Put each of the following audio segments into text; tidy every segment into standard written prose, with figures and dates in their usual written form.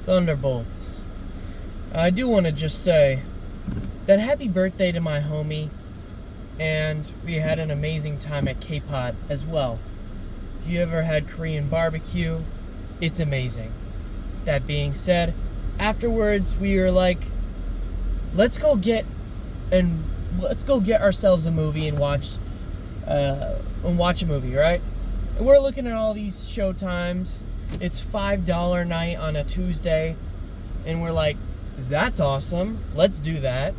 Thunderbolts. I do want to just say that happy birthday to my homie, and we had an amazing time at K-Pot as well. If you ever had Korean barbecue, it's amazing. That being said, afterwards we were like, let's go get ourselves a movie and watch a movie, right? And we're looking at all these show times. It's $5 night on a Tuesday, and we're like, that's awesome. Let's do that.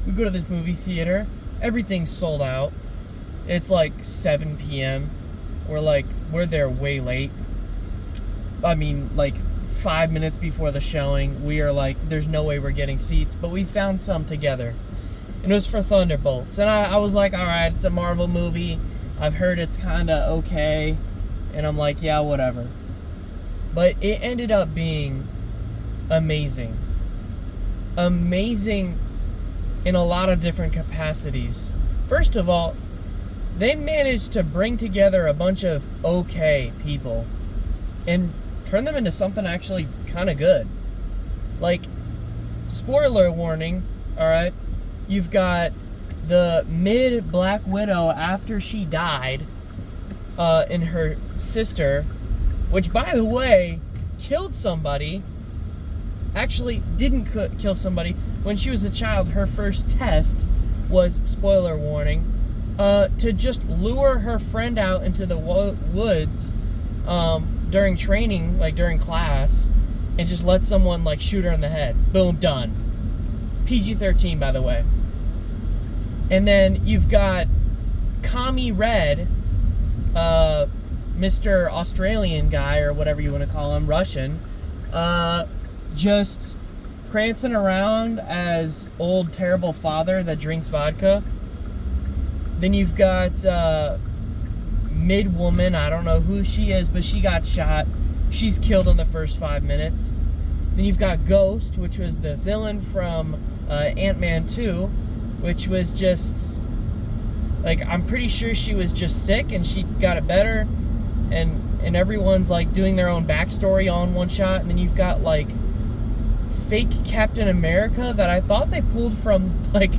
We go to this movie theater. Everything's sold out. It's like 7 p.m. We're there way late. I mean, like 5 minutes before the showing, we are like, there's no way we're getting seats, but we found some together. And it was for Thunderbolts. And I was like, alright, it's a Marvel movie. I've heard it's kind of okay. And I'm like, yeah, whatever. But it ended up being amazing. Amazing in a lot of different capacities. First of all, they managed to bring together a bunch of okay people and turn them into something actually kind of good. Like, spoiler warning, alright? You've got the mid-Black Widow after she died, and her sister, which, by the way, killed somebody. Actually, didn't kill somebody. When she was a child, her first test was, spoiler warning, to just lure her friend out into the woods during training, like during class, and just let someone like shoot her in the head. Boom, done. PG-13, by the way. And then you've got Commie Red, Mr. Australian guy, or whatever you want to call him, Russian, just prancing around as old terrible father that drinks vodka. Then you've got Mid-Woman, I don't know who she is, but she got shot. She's killed in the first 5 minutes. Then you've got Ghost, which was the villain from Ant-Man 2, which was just, like, I'm pretty sure she was just sick and she got it better, and everyone's like doing their own backstory all in one shot. And then you've got like fake Captain America that I thought they pulled from like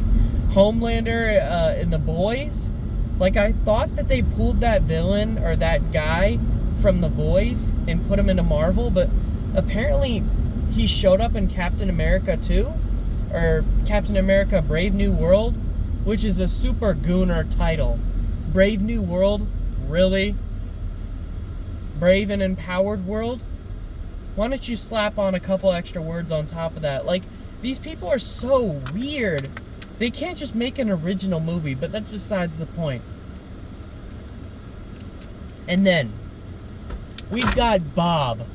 Homelander in The Boys. Like, I thought that they pulled that villain or that guy from The Boys and put him into Marvel, but apparently he showed up in Captain America 2, or Captain America Brave New World, which is a super gooner title. Brave New World? Really? Brave and Empowered World? Why don't you slap on a couple extra words on top of that? Like, these people are so weird. They can't just make an original movie, but that's besides the point. And then, we've got Bob.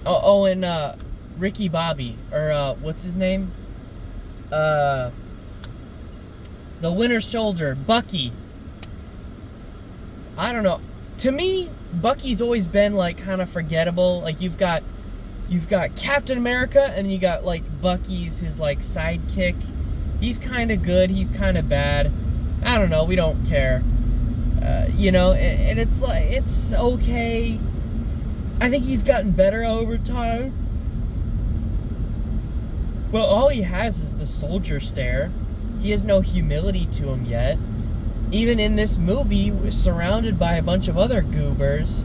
Oh, and Ricky Bobby, or what's his name? The Winter Soldier, Bucky. I don't know. To me, Bucky's always been like kind of forgettable. Like, you've got Captain America, and you got like Bucky's his like sidekick. He's kind of good. He's kind of bad. I don't know. We don't care. You know, and it's like, it's okay. I think he's gotten better over time. Well, all he has is the soldier stare. He has no humility to him yet. Even in this movie, surrounded by a bunch of other goobers,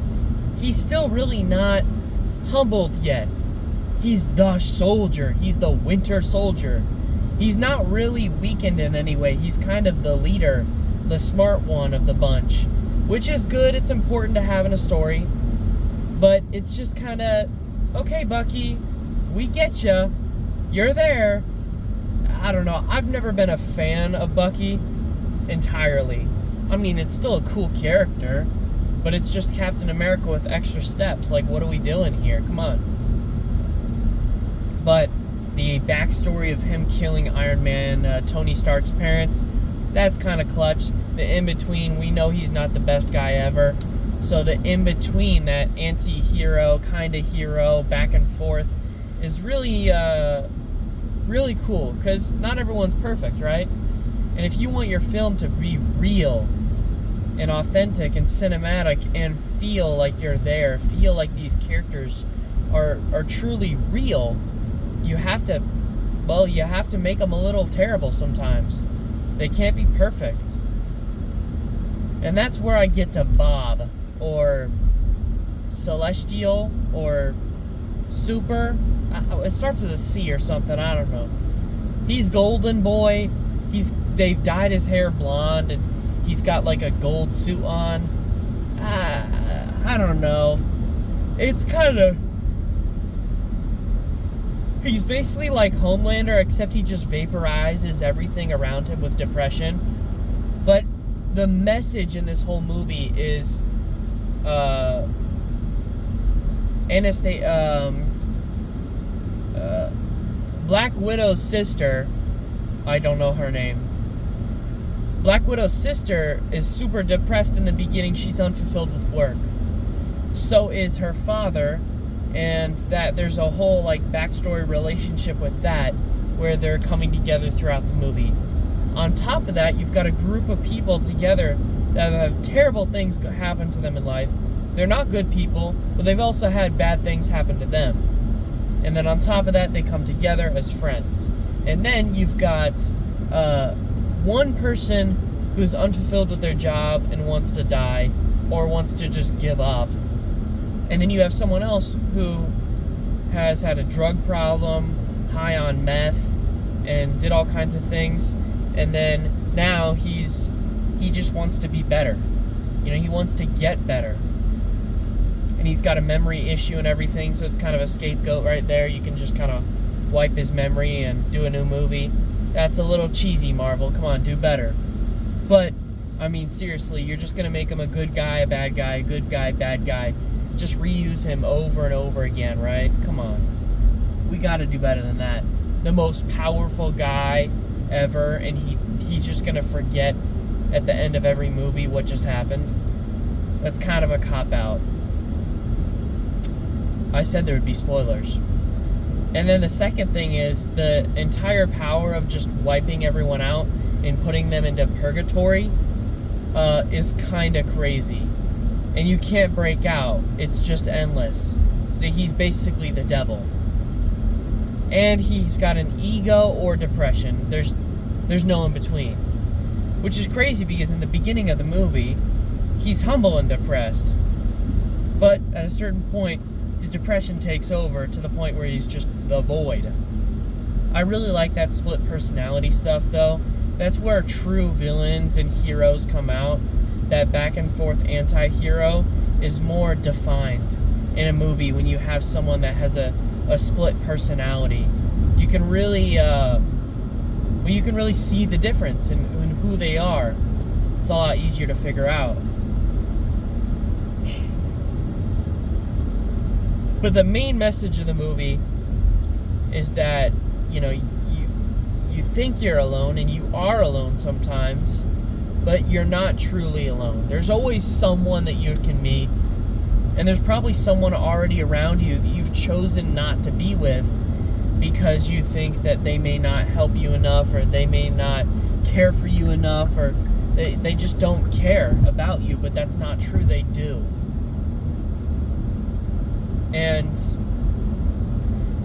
he's still really not humbled yet. He's the soldier. He's the Winter Soldier. He's not really weakened in any way. He's kind of the leader, the smart one of the bunch, which is good. It's important to have in a story. But it's just kind of, okay, Bucky, we get ya. You're there. I don't know. I've never been a fan of Bucky entirely. I mean, it's still a cool character, but it's just Captain America with extra steps. Like, what are we doing here? Come on. But the backstory of him killing Iron Man, Tony Stark's parents, that's kind of clutch. The in-between, we know he's not the best guy ever. So the in-between, that anti-hero, kind of hero, back and forth, is really, really cool. Because not everyone's perfect, right? And if you want your film to be real, and authentic and cinematic and feel like you're there, feel like these characters are truly real, you have to make them a little terrible sometimes. They can't be perfect. And that's where I get to Bob, or Celestial, or Super. It starts with a C or something, I don't know. He's Golden Boy. They've dyed his hair blonde, and he's got like a gold suit on. I don't know. It's kind of... He's basically like Homelander, except he just vaporizes everything around him with depression. But the message in this whole movie is Black Widow's sister, I don't know her name. Black Widow's sister is super depressed in the beginning. She's unfulfilled with work. So is her father, and that there's a whole like backstory relationship with that, where they're coming together throughout the movie. On top of that, you've got a group of people together that have terrible things happen to them in life. They're not good people, but they've also had bad things happen to them. And then on top of that, they come together as friends. And then you've got one person who's unfulfilled with their job and wants to die, or wants to just give up. And then you have someone else who has had a drug problem, high on meth, and did all kinds of things. And then now he just wants to be better. You know, he wants to get better. And he's got a memory issue and everything, so it's kind of a scapegoat right there. You can just kind of wipe his memory and do a new movie. That's a little cheesy, Marvel. Come on, do better. But, I mean, seriously, you're just going to make him a good guy, a bad guy, good guy, bad guy. Just reuse him over and over again, right? Come on. We got to do better than that. The most powerful guy ever, and he's just going to forget at the end of every movie what just happened. That's kind of a cop-out. I said there would be spoilers. And then the second thing is the entire power of just wiping everyone out and putting them into purgatory is kind of crazy. And you can't break out. It's just endless. So he's basically the devil. And he's got an ego or depression. There's no in between. Which is crazy because in the beginning of the movie, he's humble and depressed. But at a certain point, his depression takes over to the point where he's just the void. I really like that split personality stuff, though. That's where true villains and heroes come out. That back and forth anti-hero is more defined in a movie when you have someone that has a split personality. You can really see the difference in who they are. It's a lot easier to figure out. But the main message of the movie is that, you know, you think you're alone, and you are alone sometimes, but you're not truly alone. There's always someone that you can meet, and there's probably someone already around you that you've chosen not to be with because you think that they may not help you enough, or they may not care for you enough, or they just don't care about you, but that's not true, they do. And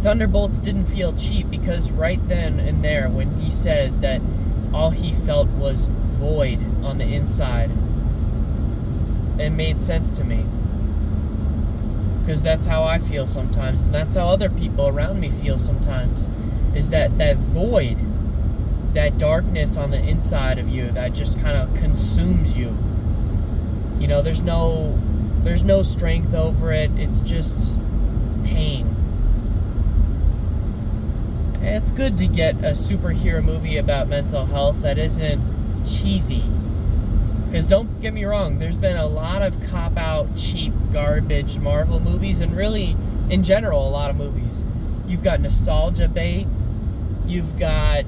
Thunderbolts didn't feel cheap because right then and there, when he said that all he felt was void on the inside, it made sense to me. Because that's how I feel sometimes, and that's how other people around me feel sometimes, is that void, that darkness on the inside of you that just kind of consumes you. You know, there's no strength over it. It's just pain. And it's good to get a superhero movie about mental health that isn't cheesy. Because don't get me wrong, there's been a lot of cop-out, cheap, garbage Marvel movies, and really, in general, a lot of movies. You've got nostalgia bait. You've got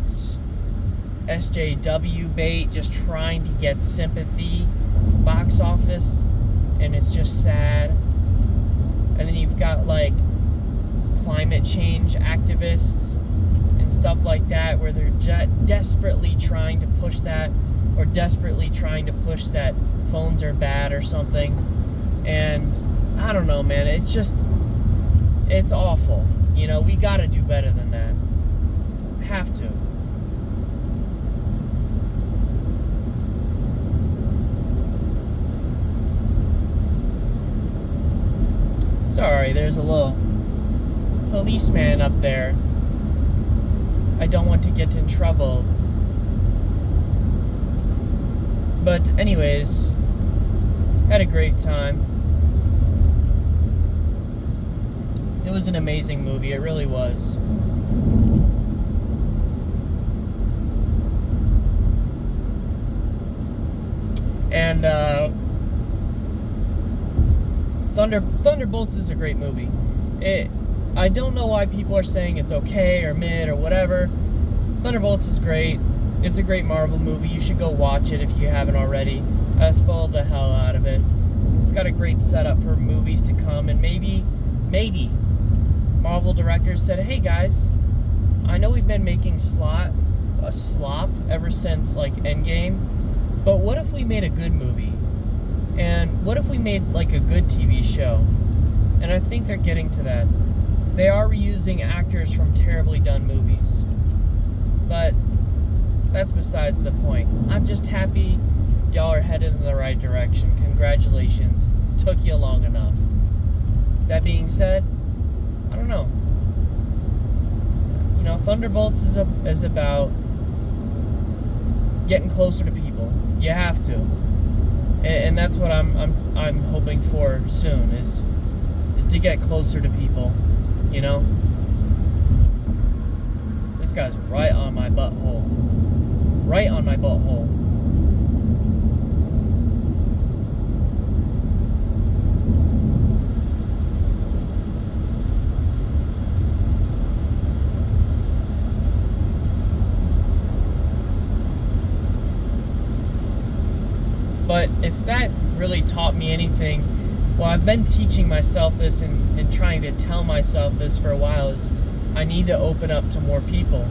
SJW bait, just trying to get sympathy, box office, and it's just sad. And then you've got like climate change activists and stuff like that, where they're desperately trying to push that, or desperately trying to push that phones are bad or something. And I don't know, man, it's awful. You know, we gotta do better than that. Have to. Sorry, there's a little policeman up there. I don't want to get in trouble. But anyways, had a great time. It was an amazing movie, it really was. And Thunderbolts is a great movie. I don't know why people are saying it's okay or mid or whatever. Thunderbolts is great. It's a great Marvel movie. You should go watch it if you haven't already. I spoiled the hell out of it. It's got a great setup for movies to come, and maybe Marvel directors said, hey guys, I know we've been making a slop ever since like Endgame, but what if we made a good movie? And what if we made like a good TV show? And I think they're getting to that. They are reusing actors from terribly done movies. But that's besides the point. I'm just happy y'all are headed in the right direction. Congratulations. Took you long enough. That being said, I don't know. You know, Thunderbolts is about getting closer to people. You have to. And that's what I'm hoping for soon is to get closer to people, you know? This guy's right on my butthole. Right on my butthole. But if that really taught me anything, well, I've been teaching myself this and trying to tell myself this for a while, is I need to open up to more people.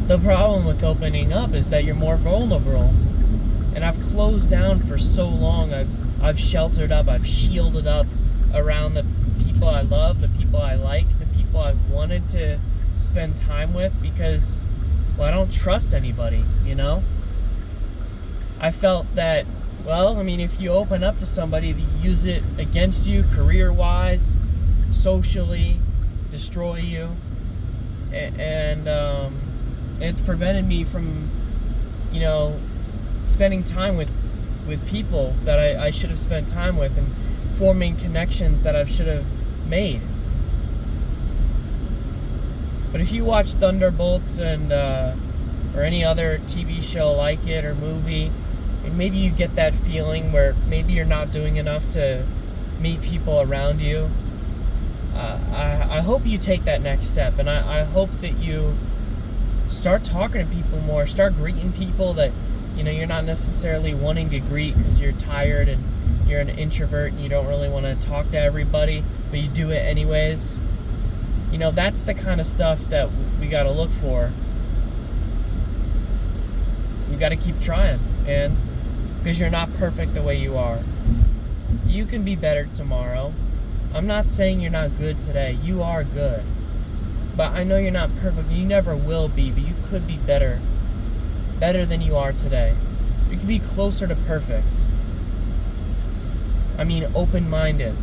The problem with opening up is that you're more vulnerable. And I've closed down for so long. I've sheltered up, I've shielded up around the people I love, the people I like, the people I've wanted to spend time with, because, well, I don't trust anybody, you know? I felt that, well, I mean, if you open up to somebody, they use it against you career-wise, socially, destroy you, and it's prevented me from, you know, spending time with people that I should have spent time with, and forming connections that I should have made. But if you watch Thunderbolts and or any other TV show like it or movie, and maybe you get that feeling where maybe you're not doing enough to meet people around you, I hope you take that next step, and I hope that you start talking to people more, start greeting people that, you know, you're not necessarily wanting to greet because you're tired and you're an introvert and you don't really want to talk to everybody, but you do it anyways. You know, that's the kind of stuff that we got to look for. You got to keep trying, and because you're not perfect the way you are. You can be better tomorrow. I'm not saying you're not good today. You are good. But I know you're not perfect. You never will be, but you could be better. Better than you are today. You could be closer to perfect. I mean, open-minded.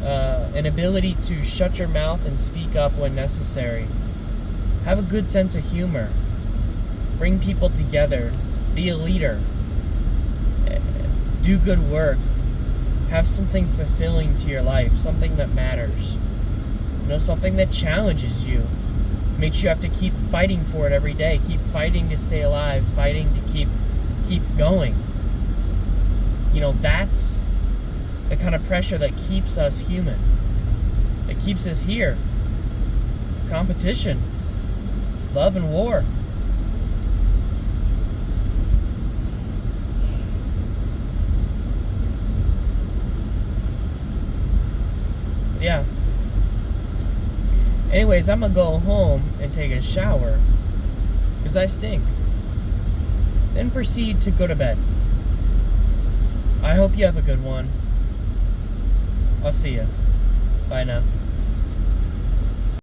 An ability to shut your mouth and speak up when necessary. Have a good sense of humor. Bring people together. Be a leader. Do good work. Have something fulfilling to your life. Something that matters. You know, something that challenges you. Makes you have to keep fighting for it every day. Keep fighting to stay alive. Fighting to keep going. You know, that's the kind of pressure that keeps us human. It keeps us here. Competition. Love and war. Yeah. Anyways, I'm gonna go home and take a shower, because I stink. then proceed to go to bed. I hope you have a good one. I'll see you. Bye now.